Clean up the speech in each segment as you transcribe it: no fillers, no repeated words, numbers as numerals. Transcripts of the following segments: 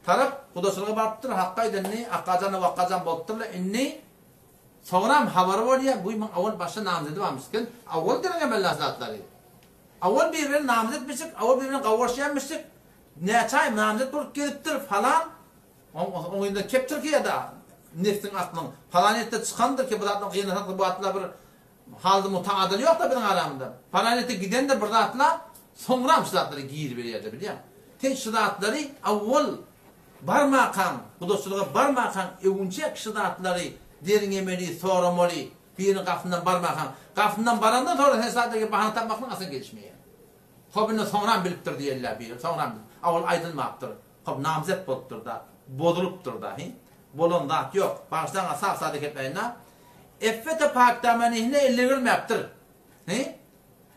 tarap Kudaşılığa barıptır, haqqa edenni, akkazanı vaqqazan boluptırla, inni soğram havarı var ya, bu iman avval başta namzedi varmışsın. Avval denen emel zatları. Avval birbirine namzed etmiştik, avval birbirine kavuşayanmıştık. Ne çay namzed bulup geliptir falan. Onun da keptir ki ya da neftin aklın falan ette çıkandır ki bu zatın kıyınatı bu atla bir halde mutaadili yok da benim aramda. Falan ette giden de burada atla soğram zatları giyir bir yerde biliyor musun? Tek zatları avval barmakan, Kudaşılığa barmakan evunçak zatları derin emeli, soğramoli, birinin kafından barmakan. Kafından barandan sonra hesaptaki bahane tapmakla asıl gelişmeye. Hobini soğram biliptir diyorlar bir, soğram bilip. Avval aydınmaktır. Hob namzet boluptur da, bozuluptur da. Bolon da yok. Baştan asal sadık etmeyinle. Effete pak damanihine elle girmeyaptır.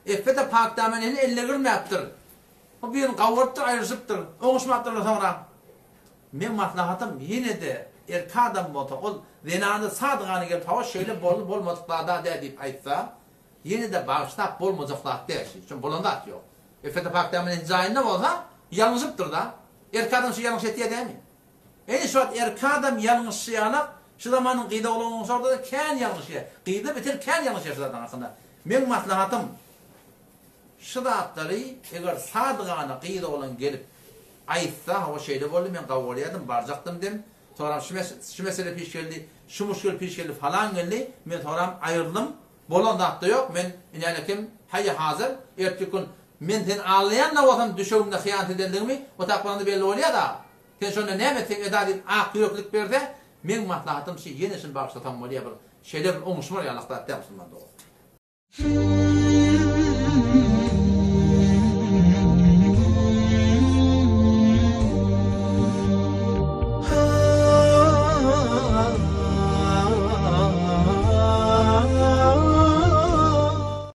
Effete pak damanihine elle girmeyaptır. O birinin kavurttur, ayrışıptır. Oğuşmaktır sonra. Men maslahatım yine de erkadam bota ol zenanı sadıganı gelip hava şöyle bolmadıklarda deyip aytsa yine de bağıştap bolmazıklar der. Çünkü bolonda yok. Effete pak damanihine zayinde olsa yanlışıptır da. Erkadam şu yanlış etiye değil mi? En şu erkadam yanlış yana şu zamanın qıyda olduğunu sordu da kən yanlış ya. Qıyda bitir kən yanlış yaşadan aslında. Men maslahatım şu da atları eğer sadıganı qıyda olan gelip aytsa o şeyde boldu men qavulayadım barjaktım dem. Sonra şu mesele piş geldi, şu muşkul piş geldi falan geldi. Men sonra ayrıldım. Bolonda hatta yok. Men inalekim hayya hazır. Ertikun men sen ağlayanla otam düşümde hıyanat edildiğimi o takvanında belli oluyor da. Sen şunda nemetin edadip ak yüreklik berdi. Men maslahatım şey yenisini bağışlatan oluyor bir şeyler olmuş var ya Allah'ta yapsın ben de o.